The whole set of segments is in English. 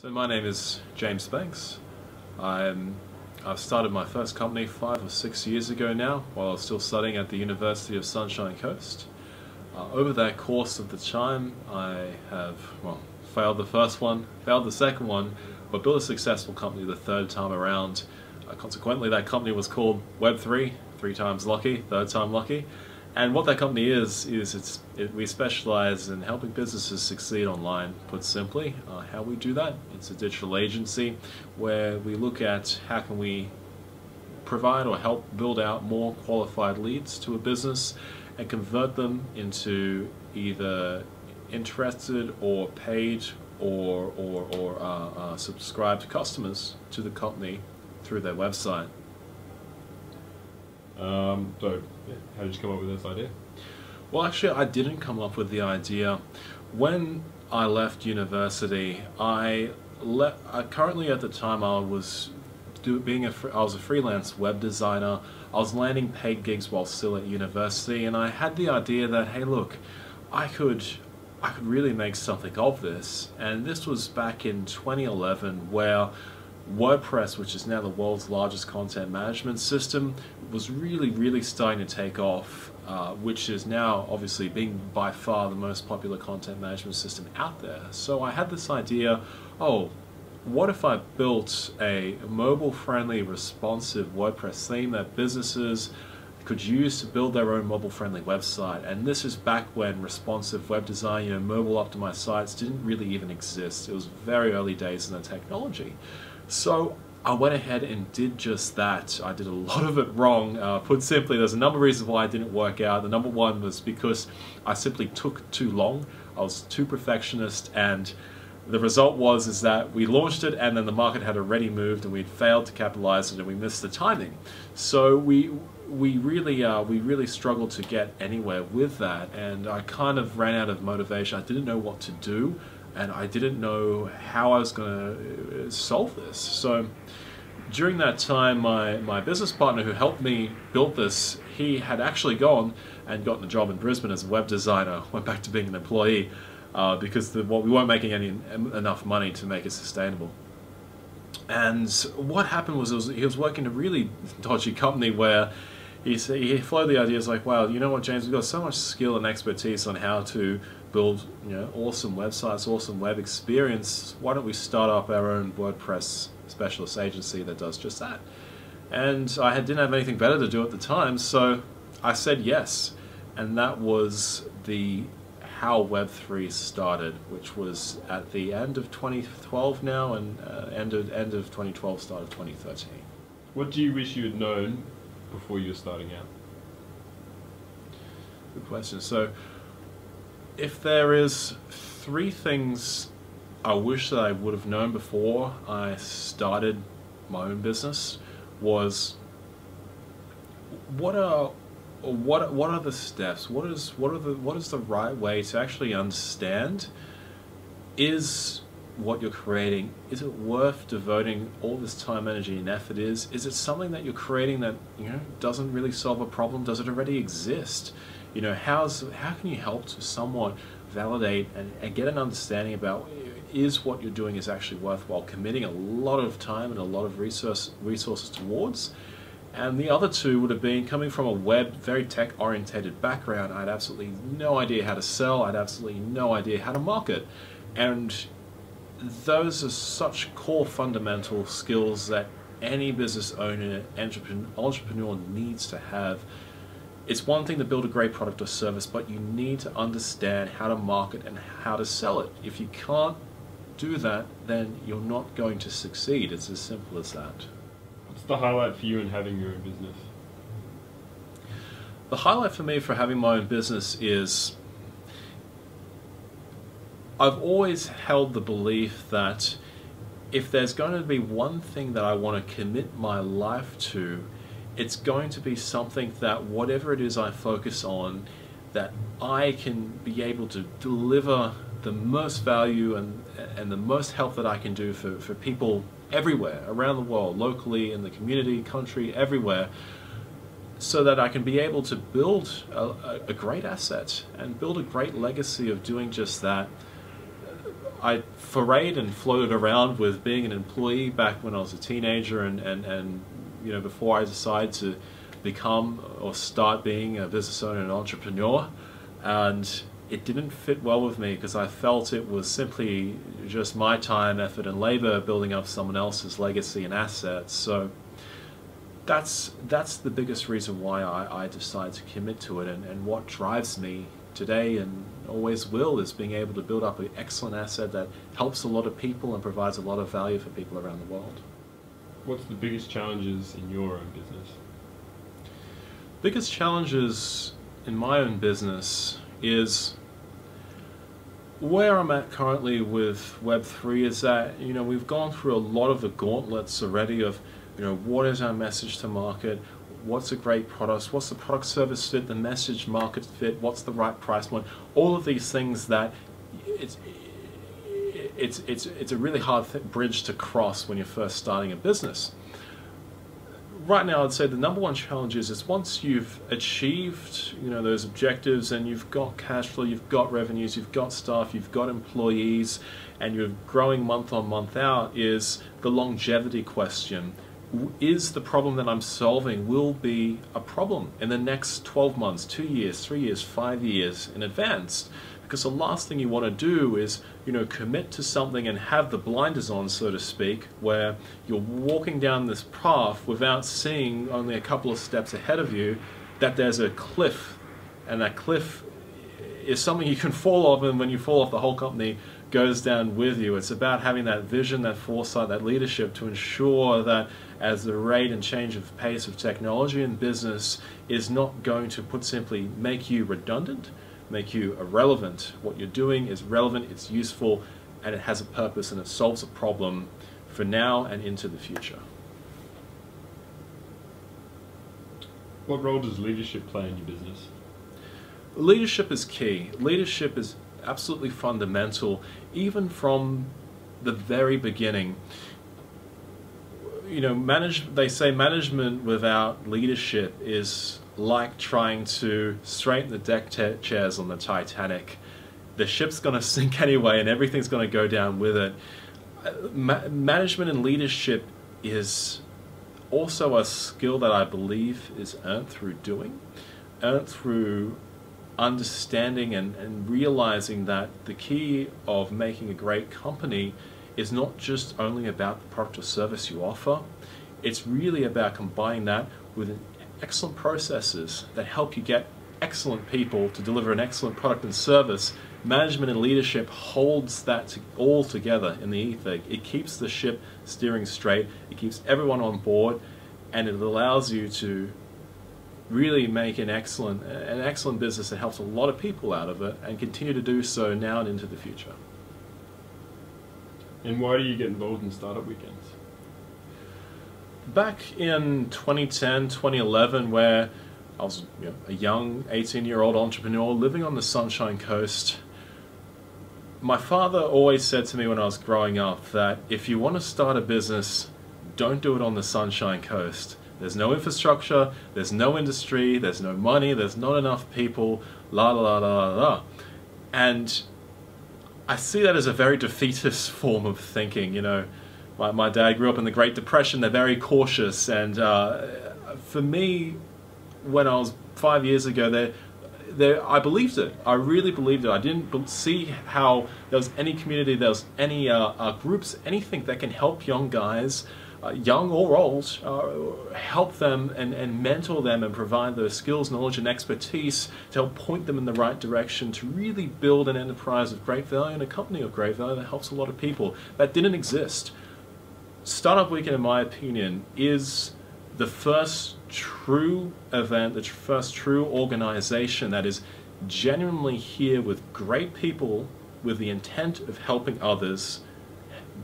So my name is James Banks. I've started my first company 5 or 6 years ago now, while I was still studying at the University of Sunshine Coast. Over that course of the time, I have, failed the first one, failed the second one, but built a successful company the third time around. Consequently, that company was called Web3, 3 times lucky, third time lucky. And what that company is we specialize in helping businesses succeed online, put simply. How we do that, it's a digital agency where we look at how can we provide or help build out more qualified leads to a business and convert them into either interested or paid or subscribed customers to the company through their website. So, how did you come up with this idea? Well, actually, I didn't come up with the idea. When I left university, currently at the time I was a freelance web designer. I was landing paid gigs while still at university, and I had the idea that, hey, look, I could really make something of this. And this was back in 2011, where WordPress, which is now the world's largest content management system, was really starting to take off, which is now obviously being by far the most popular content management system out there. So I had this idea, oh, what if I built a mobile-friendly, responsive WordPress theme that businesses could use to build their own mobile-friendly website? And this is back when responsive web design, mobile-optimized sites didn't really even exist. It was very early days in the technology. So I went ahead and did just that. I did a lot of it wrong. Put simply, there's a number of reasons why it didn't work out. The number one was because I simply took too long. I was too perfectionist, and the result is that we launched it and then the market had already moved and we'd failed to capitalize it and we missed the timing. So we really struggled to get anywhere with that, and I kind of ran out of motivation. I didn't know what to do, and I didn't know how I was going to solve this. So during that time, my business partner who helped me build this, he had actually gone and gotten a job in Brisbane as a web designer, went back to being an employee because we weren't making enough money to make it sustainable. And what happened was he was working in a really dodgy company where he floated the ideas like, wow, you know what, James, we've got so much skill and expertise on how to build awesome websites, awesome web experience. Why don't we start up our own WordPress specialist agency that does just that? And I didn't have anything better to do at the time, so I said yes. And that was how Web3 started, which was at the end of 2012 now, and end of 2012, start of 2013. What do you wish you had known before you were starting out? Good question. So, if there is 3 things I wish that I would have known before I started my own business, was what are the steps? What is the right way to actually understand? Is what you're creating, is it worth devoting all this time, energy, and effort? Is it something that you're creating that doesn't really solve a problem? Does it already exist? How can you help to somewhat validate and get an understanding about, is what you're doing is actually worthwhile committing a lot of time and a lot of resources towards? And the other 2 would have been, coming from a very tech-orientated background, I had absolutely no idea how to sell, I had absolutely no idea how to market. And those are such core fundamental skills that any business owner, entrepreneur needs to have. It's one thing to build a great product or service, but you need to understand how to market and how to sell it. If you can't do that, then you're not going to succeed. It's as simple as that. What's the highlight for you in having your own business? The highlight for me for having my own business is, I've always held the belief that if there's going to be one thing that I want to commit my life to, it's going to be something that, whatever it is I focus on, that I can be able to deliver the most value and the most help that I can do for people everywhere, around the world, locally, in the community, country, everywhere, so that I can be able to build a great asset and build a great legacy of doing just that. I forayed and floated around with being an employee back when I was a teenager, and you know, before I decided to become or start being a business owner and entrepreneur. And it didn't fit well with me because I felt it was simply just my time, effort, and labor building up someone else's legacy and assets. So that's the biggest reason why I decided to commit to it, and what drives me today and always will is being able to build up an excellent asset that helps a lot of people and provides a lot of value for people around the world. What's the biggest challenges in your own business? Biggest challenges in my own business is where I'm at currently with Web3 is that, you know, we've gone through a lot of the gauntlets already of, you know, what is our message to market, what's a great product, what's the product service fit, the message market fit, what's the right price point, all of these things that it's a really hard bridge to cross when you're first starting a business. Right now, I'd say the number one challenge is once you've achieved, you know, those objectives and you've got cash flow, you've got revenues, you've got staff, you've got employees, and you're growing month on month out, is the longevity question. Is the problem that I'm solving will be a problem in the next 12 months, 2 years, 3 years, 5 years in advance? Because the last thing you want to do is, you know, commit to something and have the blinders on, so to speak, where you're walking down this path without seeing only a couple of steps ahead of you that there's a cliff, and that cliff is something you can fall off, and when you fall off, the whole company goes down with you. It's about having that vision, that foresight, that leadership to ensure that as the rate and change of pace of technology and business is not going to, put simply, make you redundant, make you irrelevant. What you're doing is relevant, it's useful, and it has a purpose, and it solves a problem for now and into the future. What role does leadership play in your business? Leadership is key. Leadership is absolutely fundamental, even from the very beginning. You know, they say management without leadership is like trying to straighten the deck chairs on the Titanic. The ship's going to sink anyway, and everything's going to go down with it. Management and leadership is also a skill that I believe is earned through doing, earned through understanding and realizing that the key of making a great company is not just only about the product or service you offer. It's really about combining that with excellent processes that help you get excellent people to deliver an excellent product and service. Management and leadership holds that all together in the ether. It keeps the ship steering straight, it keeps everyone on board, and it allows you to really make an excellent business that helps a lot of people out of it, and continue to do so now and into the future. And why do you get involved in startup weekends? Back in 2010, 2011, where I was, you know, a young 18-year-old entrepreneur living on the Sunshine Coast, my father always said to me when I was growing up that if you want to start a business, don't do it on the Sunshine Coast. There's no infrastructure, there's no industry, there's no money, there's not enough people, la la la la la la. And I see that as a very defeatist form of thinking. You know, my dad grew up in the Great Depression, they're very cautious, and for me, when I was 5 years ago, I believed it. I really believed it. I didn't see how there was any community, there was any groups, anything that can help young guys, young or old, help them and mentor them and provide those skills, knowledge, and expertise to help point them in the right direction to really build an enterprise of great value and a company of great value that helps a lot of people. That didn't exist. Startup Weekend, in my opinion, is the first true event, the first true organization that is genuinely here with great people with the intent of helping others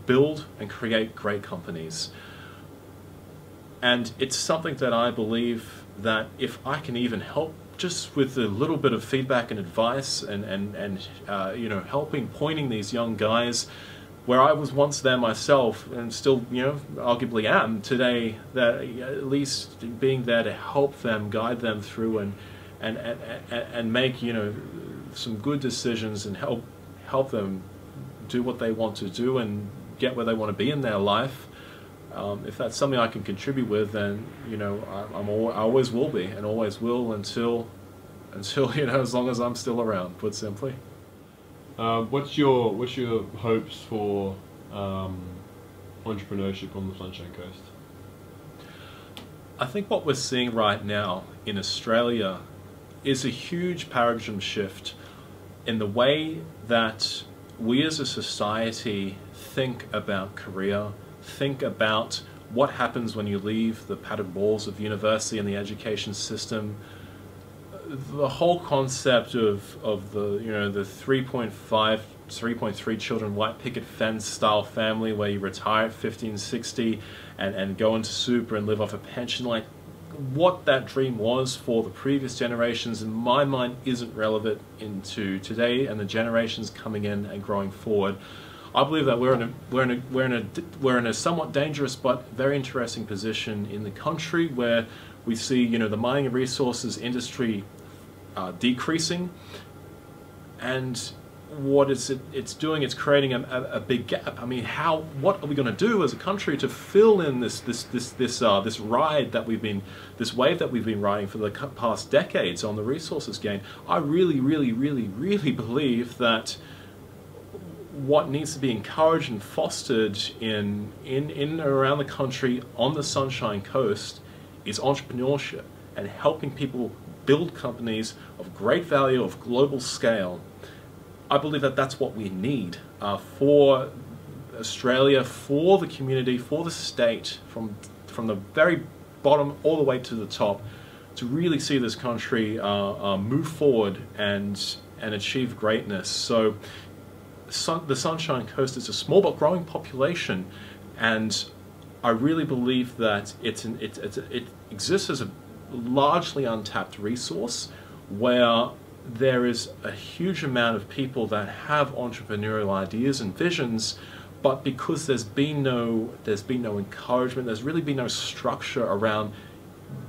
build and create great companies. And it's something that I believe that if I can even help just with a little bit of feedback and advice and you know, pointing these young guys where I was once there myself and still, you know, arguably am today, that at least being there to help them, guide them through and make, you know, some good decisions and help them do what they want to do and get where they want to be in their life. If that's something I can contribute with, then I always will be and always will until as long as I'm still around. Put simply. What's your hopes for entrepreneurship on the Sunshine Coast? I think what we're seeing right now in Australia is a huge paradigm shift in the way that we as a society think about career, think about what happens when you leave the padded walls of university and the education system. The whole concept of the 3.3 children white picket fence style family where you retire at 15, 60 and go into super and live off a pension, like what that dream was for the previous generations, in my mind, isn't relevant into today and the generations coming in and growing forward. I believe that we're in a somewhat dangerous but very interesting position in the country where we see the mining and resources industry decreasing, and what it's doing, it's creating a big gap. I mean, what are we going to do as a country to fill in this ride that this wave that we've been riding for the past decades on the resources gain? I really believe that what needs to be encouraged and fostered in and around the country on the Sunshine Coast is entrepreneurship and helping people build companies of great value, of global scale. I believe that that's what we need for Australia, for the community, for the state, from the very bottom all the way to the top, to really see this country move forward and achieve greatness. So the Sunshine Coast is a small but growing population, and I really believe that it exists as a largely untapped resource where there is a huge amount of people that have entrepreneurial ideas and visions, but because there's been no encouragement, there's really been no structure around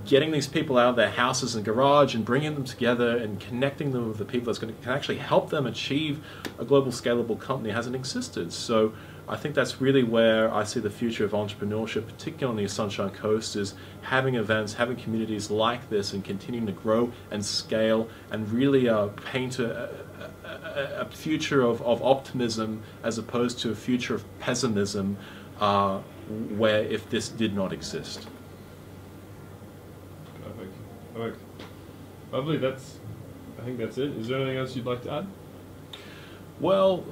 getting these people out of their houses and garage and bringing them together and connecting them with the people can actually help them achieve a global scalable company hasn't existed. So I think that's really where I see the future of entrepreneurship, particularly on the Sunshine Coast, is having events, having communities like this and continuing to grow and scale and really paint a future of optimism as opposed to a future of pessimism where if this did not exist. Perfect. Lovely, I think that's it. Is there anything else you'd like to add? Well,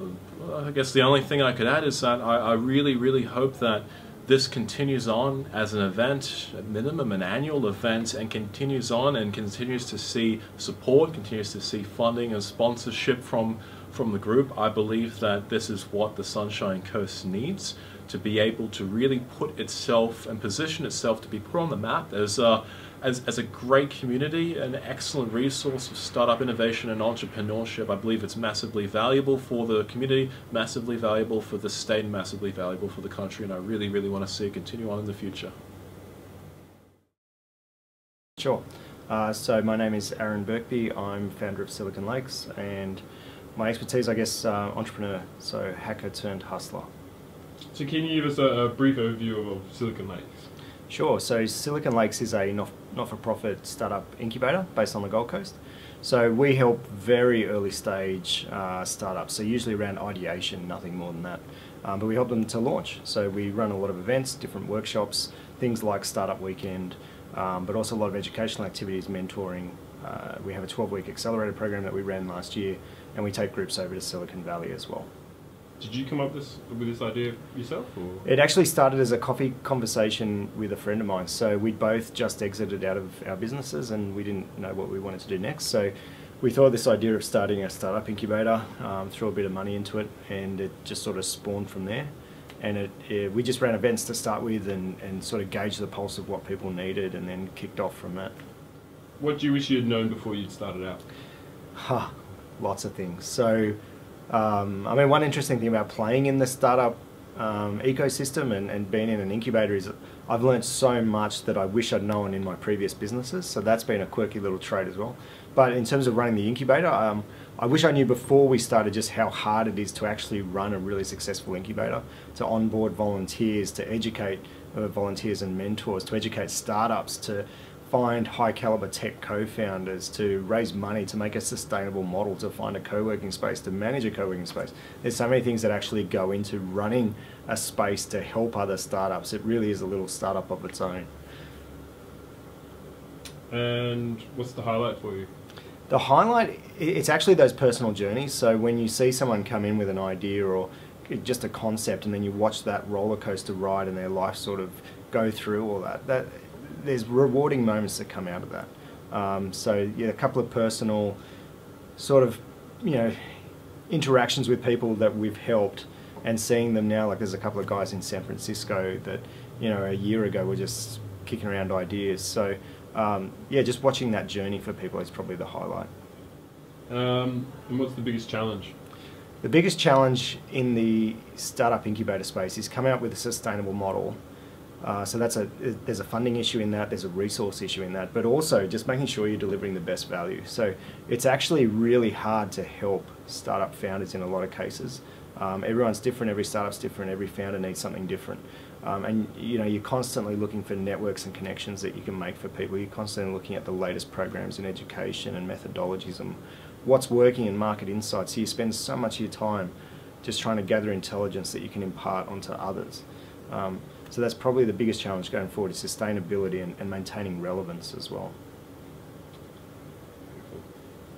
I guess the only thing I could add is that I really hope that this continues on as an event, at minimum an annual event, and continues on and continues to see support, continues to see funding and sponsorship from the group. I believe that this is what the Sunshine Coast needs to be able to really put itself and position itself to be put on the map as a great community, an excellent resource of startup innovation and entrepreneurship. I believe it's massively valuable for the community, massively valuable for the state, and massively valuable for the country, and I really want to see it continue on in the future. Sure. So my name is Aaron Birkby. I'm founder of Silicon Lakes, and my expertise, I guess, entrepreneur, so hacker turned hustler. So can you give us a brief overview of Silicon Lakes? Sure. So Silicon Lakes is a not-for-profit startup incubator based on the Gold Coast. So we help very early stage startups, so usually around ideation, nothing more than that. But we help them to launch. So we run a lot of events, different workshops, things like Startup Weekend, but also a lot of educational activities, mentoring. We have a 12-week accelerator program that we ran last year, and we take groups over to Silicon Valley as well. Did you come up with this idea yourself? Or? It actually started as a coffee conversation with a friend of mine. So we'd both just exited out of our businesses and we didn't know what we wanted to do next. So we thought this idea of starting a startup incubator, threw a bit of money into it, and it just sort of spawned from there. And we just ran events to start with and sort of gauged the pulse of what people needed, and then kicked off from that. What do you wish you had known before you'd started out? Lots of things. So I mean, one interesting thing about playing in the startup ecosystem and being in an incubator is I've learned so much that I wish I'd known in my previous businesses, so that's been a quirky little trait as well. But in terms of running the incubator, I I wish I knew before we started just how hard it is to actually run a really successful incubator, to onboard volunteers, to educate volunteers and mentors, to educate startups, to find high caliber tech co-founders, to raise money, to make a sustainable model, to find a co-working space, to manage a co-working space. There's so many things that actually go into running a space to help other startups. It really is a little startup of its own. And what's the highlight for you? The highlight, it's actually those personal journeys. So when you see someone come in with an idea or just a concept, and then you watch that roller coaster ride and their life sort of go through all that, there's rewarding moments that come out of that. So yeah, a couple of personal sort of, interactions with people that we've helped, and seeing them now, like there's a couple of guys in San Francisco that, a year ago were just kicking around ideas. So yeah, just watching that journey for people is probably the highlight. And what's the biggest challenge? The biggest challenge in the startup incubator space is coming up with a sustainable model. So there's a funding issue in that, there's a resource issue in that, but also just making sure you're delivering the best value. So it's actually really hard to help startup founders in a lot of cases. Everyone's different, every startup's different, every founder needs something different. And you're constantly looking for networks and connections that you can make for people. You're constantly looking at the latest programs in education and methodologies and what's working in market insights. So you spend so much of your time just trying to gather intelligence that you can impart onto others. So that's probably the biggest challenge going forward, is sustainability and maintaining relevance as well.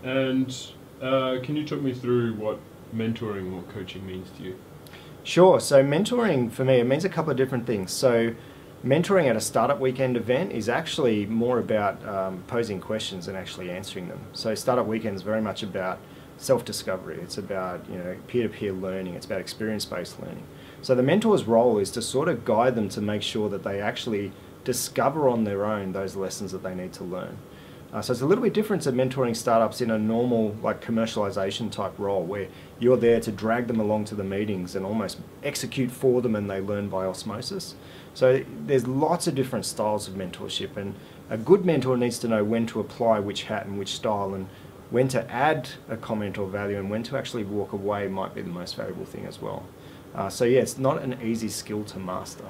And can you talk me through what mentoring or coaching means to you? Sure. So mentoring for me, it means a couple of different things. So mentoring at a startup weekend event is actually more about posing questions and actually answering them. So startup weekend is very much about self-discovery. It's about peer-to-peer learning. It's about experience-based learning. So the mentor's role is to sort of guide them to make sure that they actually discover on their own those lessons that they need to learn. So it's a little bit different to mentoring startups in a normal commercialization type role, where you're there to drag them along to the meetings and almost execute for them, and they learn by osmosis. So there's lots of different styles of mentorship, and a good mentor needs to know when to apply which hat and which style, and when to add a comment or value, and when to actually walk away might be the most valuable thing as well. So yeah, it's not an easy skill to master.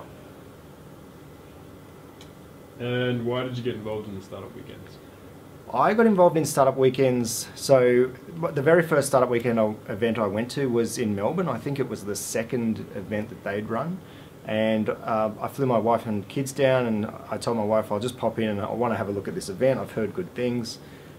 And why did you get involved in the startup weekends? I got involved in startup weekends. So the very first startup weekend event I went to was in Melbourne. I think it was the second event that they'd run. And I flew my wife and kids down, and I told my wife I'll just pop in and I want to have a look at this event. I've heard good things.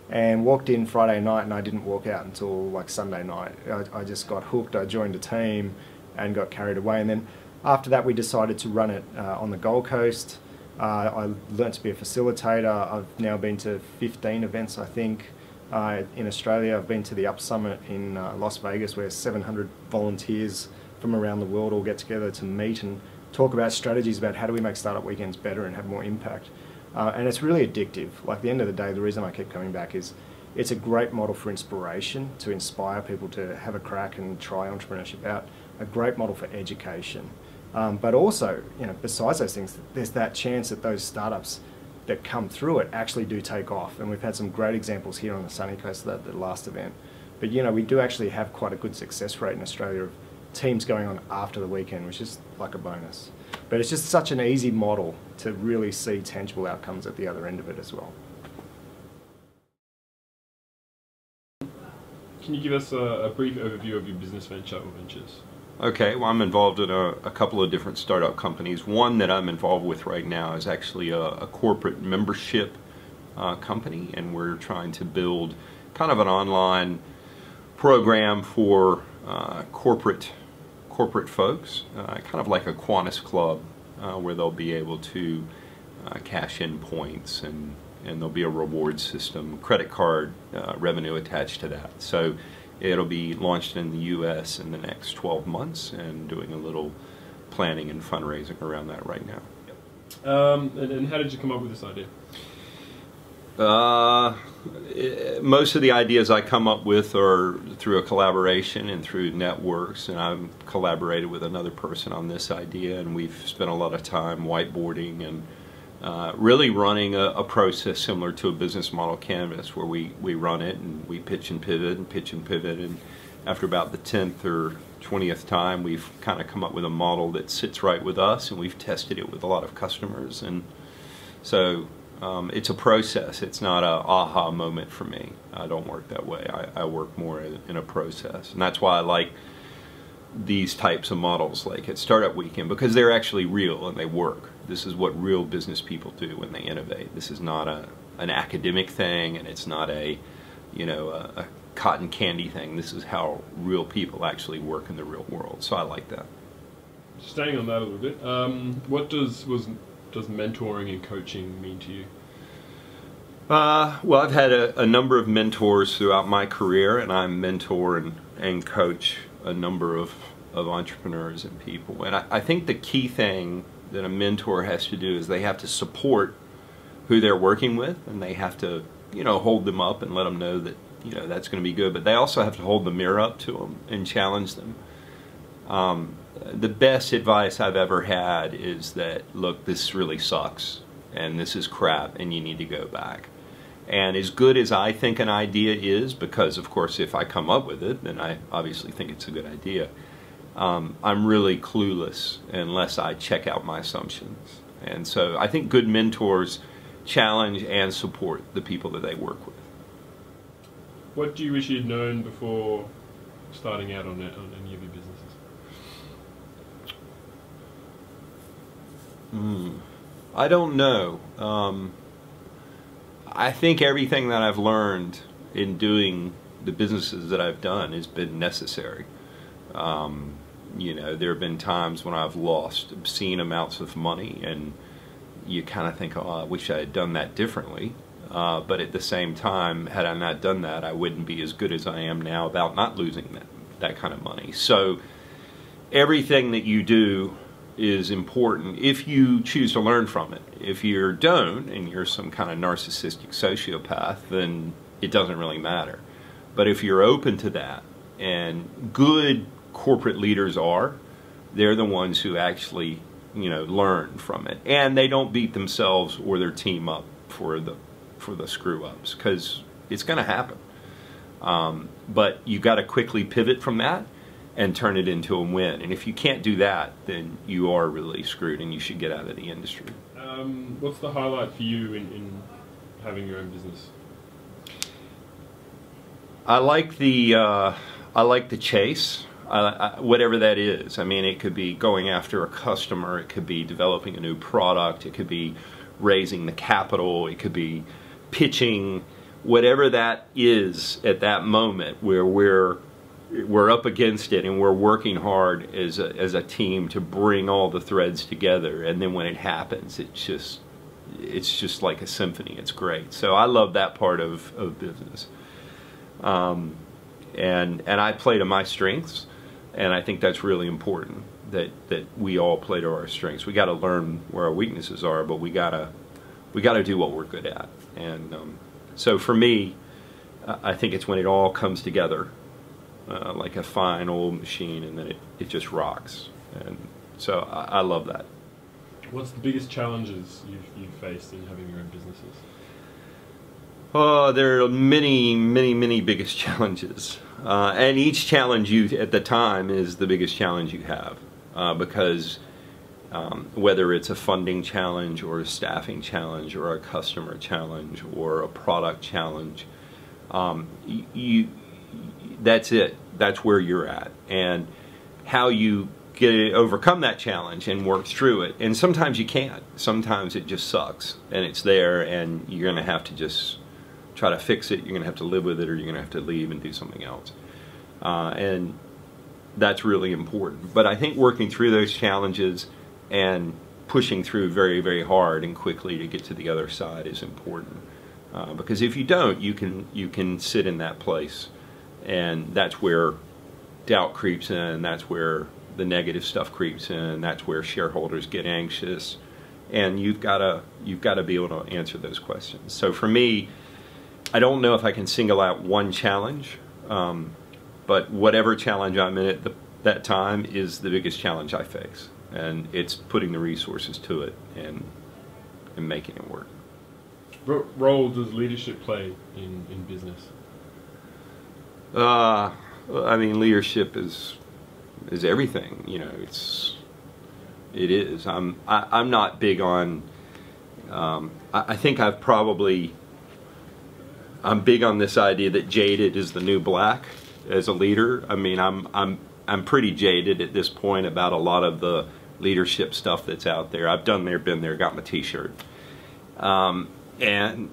And walked in Friday night, and I didn't walk out until Sunday night. I just got hooked. I joined a team and got carried away. And then after that we decided to run it on the Gold Coast. I learnt to be a facilitator. I've now been to 15 events, I think, in Australia. I've been to the Up Summit in Las Vegas, where 700 volunteers from around the world all get together to meet and talk about strategies about how do we make startup weekends better and have more impact. And it's really addictive. At the end of the day, the reason I keep coming back is it's a great model for inspiration, to inspire people to have a crack and try entrepreneurship out, a great model for education. But also, besides those things, there's that chance that those startups that come through it actually do take off. And we've had some great examples here on the sunny coast of the last event. But we do actually have quite a good success rate in Australia of teams going on after the weekend, which is like a bonus. But it's just such an easy model to really see tangible outcomes at the other end of it as well. Can you give us a brief overview of your business venture or ventures? Okay, well, I'm involved in a couple of different startup companies. One that I'm involved with right now is actually a corporate membership company, and we're trying to build kind of an online program for corporate folks, kind of like a Qantas Club, where they'll be able to cash in points, and there'll be a reward system, credit card revenue attached to that. So it'll be launched in the US in the next 12 months, and doing a little planning and fundraising around that right now. And how did you come up with this idea? Most of the ideas I come up with are through a collaboration and through networks, and I've collaborated with another person on this idea, and we've spent a lot of time whiteboarding and really running a process similar to a business model canvas where we run it and we pitch and pivot and pitch and pivot, and after about the 10th or 20th time we've kind of come up with a model that sits right with us, and we've tested it with a lot of customers. And so it's a process. It's not a aha moment for me. I don't work that way. I work more in a process, and that's why I like these types of models like at Startup Weekend, because they're actually real and they work. This is what real business people do when they innovate. This is not an academic thing, and it's not a cotton candy thing. This is how real people actually work in the real world. So I like that. Staying on that a little bit, what does mentoring and coaching mean to you? Well, I've had a number of mentors throughout my career, and I mentor and coach a number of entrepreneurs and people. And I think the key thing that a mentor has to do is they have to support who they're working with, and they have to, hold them up and let them know that, that's going to be good. But they also have to hold the mirror up to them and challenge them. The best advice I've ever had is that, look, this really sucks, and this is crap, and you need to go back. And as good as I think an idea is, because of course if I come up with it, then I obviously think it's a good idea, I'm really clueless unless I check out my assumptions. And so I think good mentors challenge and support the people that they work with. What do you wish you'd known before starting out on any of your businesses? I don't know. I think everything that I've learned in doing the businesses that I've done has been necessary. There have been times when I've lost obscene amounts of money, and you kind of think, oh, I wish I had done that differently. But at the same time, had I not done that, I wouldn't be as good as I am now about not losing that kind of money. So everything that you do is important if you choose to learn from it. If you don't, and you're some kind of narcissistic sociopath, then it doesn't really matter. But if you're open to that, and good corporate leaders they're the ones who actually, learn from it, and they don't beat themselves or their team up for the screw ups, because it's going to happen. But you got to quickly pivot from that and turn it into a win. And if you can't do that, then you are really screwed, and you should get out of the industry. What's the highlight for you in having your own business? I like the chase, whatever that is. I mean, it could be going after a customer, it could be developing a new product, it could be raising the capital, it could be pitching, whatever that is at that moment where we're up against it and we're working hard as a team to bring all the threads together, and then when it happens, it's just like a symphony. It's great. So I love that part of business. And I play to my strengths, and I think that's really important, that we all play to our strengths. We got to learn where our weaknesses are, but we got to do what we're good at. And so for me, I think it's when it all comes together like a fine old machine, and then it just rocks. And so I love that. What's the biggest challenges you've faced in having your own businesses? There are many biggest challenges, and each challenge at the time is the biggest challenge you have, because whether it's a funding challenge or a staffing challenge or a customer challenge or a product challenge, that's it. That's where you're at, and how you overcome that challenge and work through it. And sometimes you can't. Sometimes it just sucks, and it's there, and you're going to have to just try to fix it. You're going to have to live with it, or you're going to have to leave and do something else. And that's really important. But I think working through those challenges and pushing through very hard and quickly to get to the other side is important. Because if you don't, you can sit in that place, and that's where doubt creeps in. That's where the negative stuff creeps in. That's where shareholders get anxious, and you've got to be able to answer those questions. So for me, I don't know if I can single out one challenge, but whatever challenge I'm in at that time is the biggest challenge I face, and it's putting the resources to it and and making it work. What role does leadership play in business? I mean, leadership is everything. You know, it is. I'm not big on. I think I'm big on this idea that jaded is the new black as a leader. I mean, I'm pretty jaded at this point about a lot of the leadership stuff that's out there. I've done there, been there, got my T-shirt, and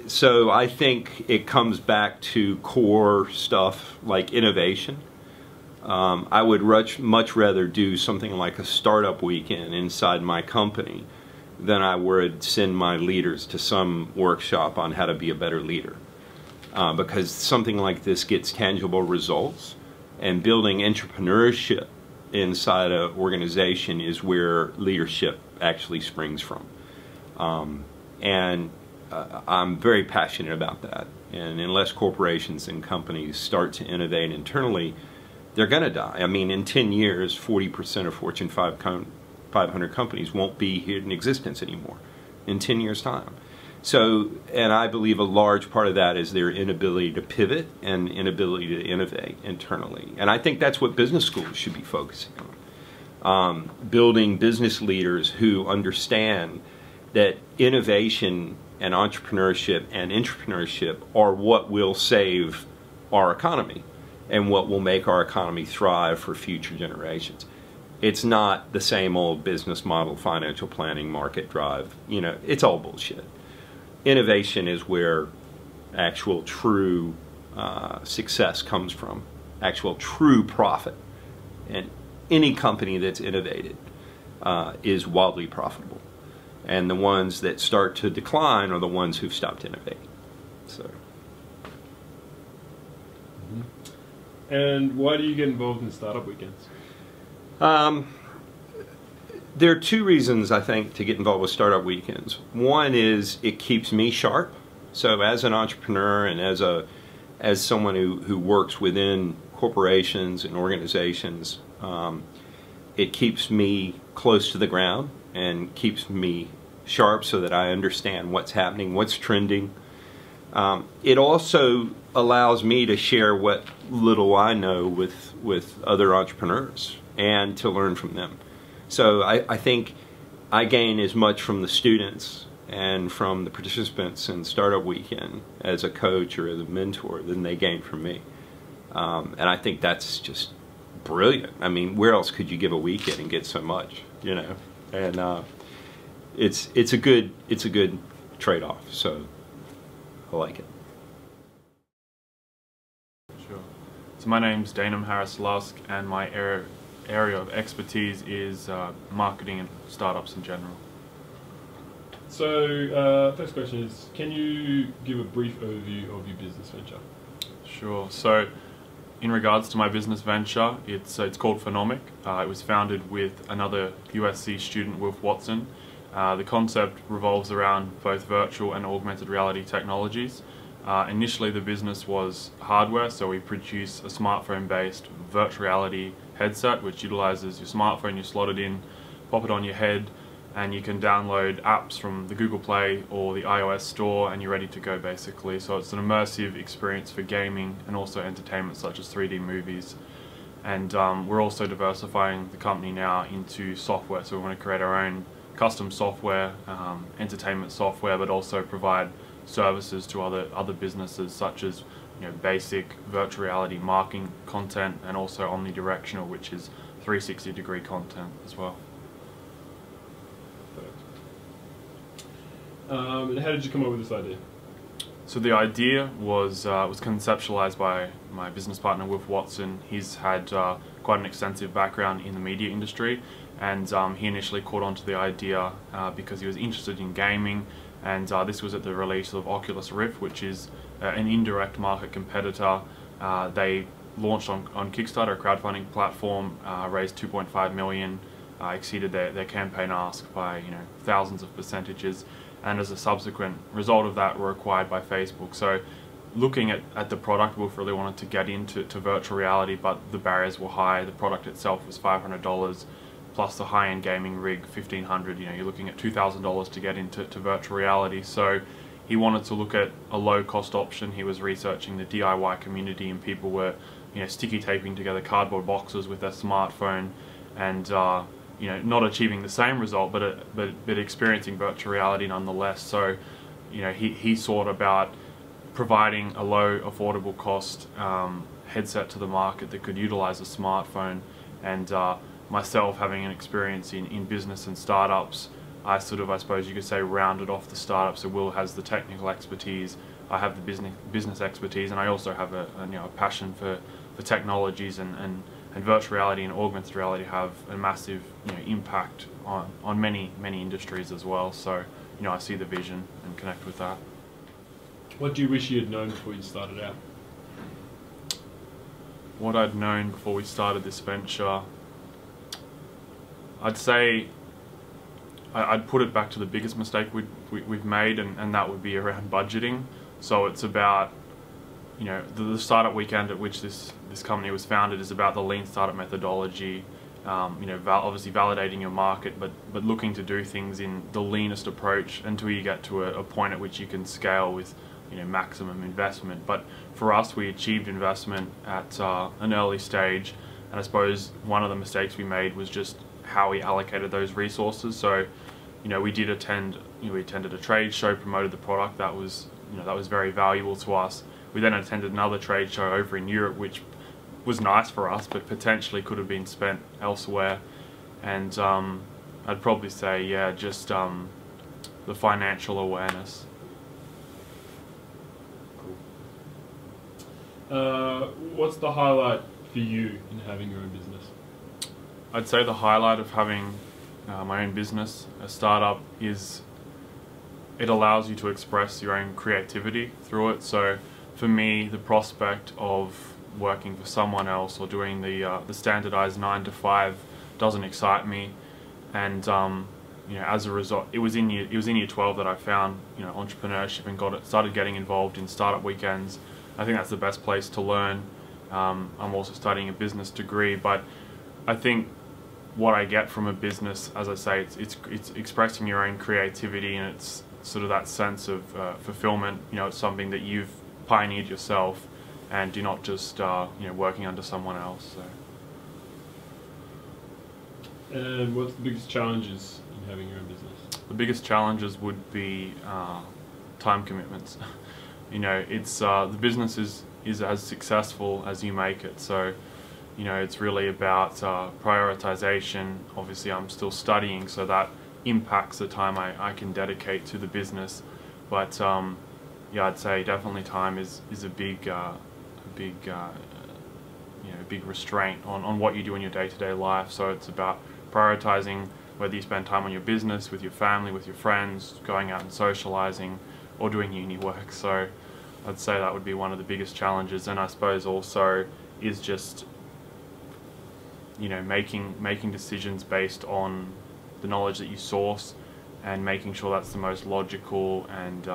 so I think it comes back to core stuff like innovation. I would much rather do something like a startup weekend inside my company than I would send my leaders to some workshop on how to be a better leader. Because something like this gets tangible results, and building entrepreneurship inside an organization is where leadership actually springs from. I'm very passionate about that. And unless corporations and companies start to innovate internally, they're going to die. I mean, in 10 years, 40% of Fortune 500 companies won't be here in existence anymore in 10 years' time. So, and I believe a large part of that is their inability to pivot and inability to innovate internally. And I think that's what business schools should be focusing on. Building business leaders who understand that innovation and entrepreneurship and intrapreneurship are what will save our economy and what will make our economy thrive for future generations. It's not the same old business model, financial planning, market drive. You know, it's all bullshit. Innovation is where actual true success comes from, actual true profit. And any company that's innovated is wildly profitable. And the ones that start to decline are the ones who've stopped innovating. So. And why do you get involved in startup weekends? There are two reasons, I think, to get involved with startup weekends. One is it keeps me sharp. So as an entrepreneur and as someone who works within corporations and organizations, it keeps me close to the ground and keeps me sharp so that I understand what's happening, what's trending. It also allows me to share what little I know with other entrepreneurs and to learn from them. So I think I gain as much from the students and from the participants in Startup Weekend as a coach or as a mentor than they gain from me. And I think that's just brilliant. I mean, where else could you give a weekend and get so much, you know? And it's a good trade-off. So I like it. Sure. So my name's Danum Harris-Lusk, and my area of expertise is marketing and startups in general. So first question is, can you give a brief overview of your business venture? Sure. So in regards to my business venture, it's called Phenomic. It was founded with another USC student, Wilf Watson. The concept revolves around both virtual and augmented reality technologies. Initially the business was hardware, so we produce a smartphone-based virtual reality headset which utilizes your smartphone, you slot it in, pop it on your head, and you can download apps from the Google Play or the iOS store and you're ready to go basically. So it's an immersive experience for gaming and also entertainment such as 3D movies. And we're also diversifying the company now into software, so we want to create our own custom software, entertainment software, but also provide services to other businesses such as, you know, basic virtual reality marketing content and also omnidirectional, which is 360-degree content as well. And how did you come up with this idea? So the idea was conceptualized by my business partner, Wilf Watson. He's had quite an extensive background in the media industry, and he initially caught on to the idea because he was interested in gaming, and this was at the release of Oculus Rift, which is an indirect market competitor. They launched on Kickstarter, a crowdfunding platform, raised 2.5 million, exceeded their campaign ask by thousands of percentages, and as a subsequent result of that were acquired by Facebook. So looking at the product, Wilf really wanted to get into virtual reality, but the barriers were high. The product itself was $500. plus the high-end gaming rig, 1,500. You know, you're looking at $2,000 to get into virtual reality. So he wanted to look at a low-cost option. He was researching the DIY community, and people were, you know, sticky taping together cardboard boxes with their smartphone, and you know, not achieving the same result, but experiencing virtual reality nonetheless. So, you know, he thought about providing a low, affordable cost headset to the market that could utilize a smartphone. And myself, having an experience in business and startups, I suppose you could say, rounded off the startup. So Will has the technical expertise, I have the business expertise, and I also have a passion for technologies, and virtual reality and augmented reality have a massive, you know, impact on many industries as well. So, you know, I see the vision and connect with that. What do you wish you had known before you started out? What I'd known before we started this venture, I'd say I'd put it back to the biggest mistake we've made, and that would be around budgeting. So it's about, you know, the startup weekend at which this company was founded is about the lean startup methodology. You know, obviously validating your market, but looking to do things in the leanest approach until you get to a point at which you can scale with, you know, maximum investment. But for us, we achieved investment at an early stage, and I suppose one of the mistakes we made was just how we allocated those resources. So, you know, we attended a trade show, promoted the product. That was very valuable to us. We then attended another trade show over in Europe, which was nice for us, but potentially could have been spent elsewhere. And I'd probably say, yeah, just the financial awareness. What's the highlight for you in having your own business? I'd say the highlight of having my own business, a startup, is it allows you to express your own creativity through it. So for me, the prospect of working for someone else or doing the standardized 9 to 5 doesn't excite me. And you know, as a result, it was in year 12 that I found, you know, entrepreneurship and started getting involved in startup weekends. I think that's the best place to learn. I'm also studying a business degree, but I think what I get from a business, as I say, it's expressing your own creativity, and it's sort of that sense of fulfillment. You know, it's something that you've pioneered yourself, and you're not just you know, working under someone else. So. And what's the biggest challenges in having your own business? The biggest challenges would be time commitments. You know, it's the business is as successful as you make it. So, you know, it's really about prioritization. Obviously, I'm still studying, so that impacts the time I can dedicate to the business. But yeah, I'd say definitely time is a big restraint on what you do in your day-to-day life. So it's about prioritizing whether you spend time on your business, with your family, with your friends, going out and socializing, or doing uni work. So I'd say that would be one of the biggest challenges. And I suppose also is just, you know, making decisions based on the knowledge that you source, and making sure that's the most logical and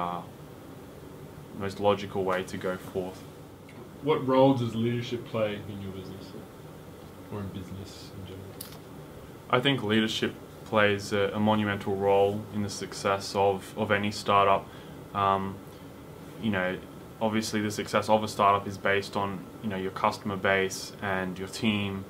way to go forth. What role does leadership play in your business, or in business in general? I think leadership plays a monumental role in the success of any startup. You know, obviously the success of a startup is based on, you know, your customer base and your team,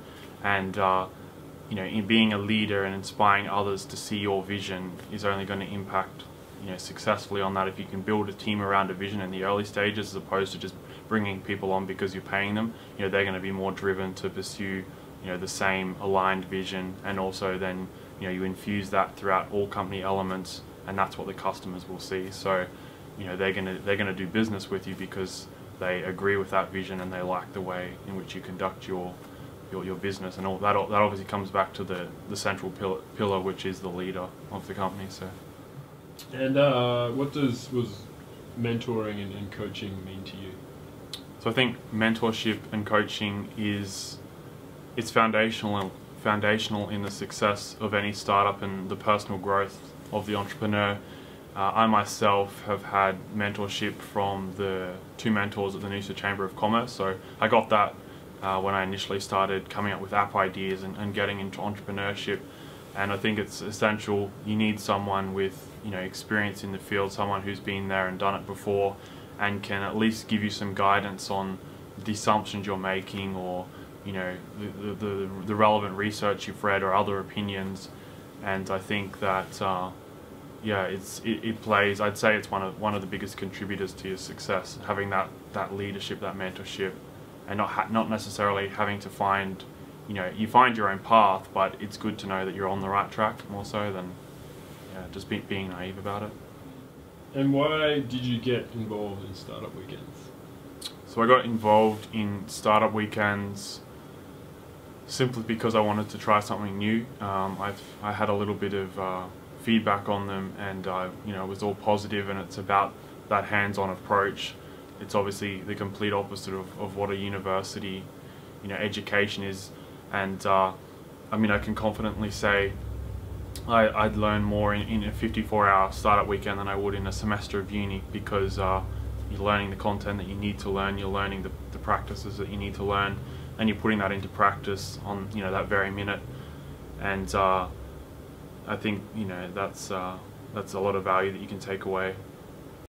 and you know, in being a leader and inspiring others to see your vision is only going to impact, you know, successfully on that if you can build a team around a vision in the early stages, as opposed to just bringing people on because you're paying them. You know, they're going to be more driven to pursue, you know, the same aligned vision, and also then, you know, you infuse that throughout all company elements, and that's what the customers will see. So, you know, they're gonna do business with you because they agree with that vision and they like the way in which you conduct your business, and all that obviously comes back to the central pillar, which is the leader of the company. So. And what was mentoring and coaching mean to you? So I think mentorship and coaching it's foundational in the success of any startup and the personal growth of the entrepreneur. I myself have had mentorship from the 2 mentors at the Noosa Chamber of Commerce. So I got that when I initially started coming up with app ideas and getting into entrepreneurship. And I think it's essential. You need someone with experience in the field, someone who's been there and done it before, and can at least give you some guidance on the assumptions you're making, or the relevant research you've read or other opinions. And I think that yeah, it plays. I'd say it's one of the biggest contributors to your success, having that leadership, that mentorship, and not necessarily having to find, you find your own path, but it's good to know that you're on the right track more so than just being naive about it. And why did you get involved in Startup Weekends? So I got involved in Startup Weekends simply because I wanted to try something new. I had a little bit of feedback on them, and it was all positive, and it's about that hands-on approach. It's obviously the complete opposite of what a university education is, and I mean, I can confidently say I'd learn more in a 54-hour startup weekend than I would in a semester of uni, because you're learning the content that you need to learn, you're learning the practices that you need to learn, and you're putting that into practice on that very minute. And I think that's a lot of value that you can take away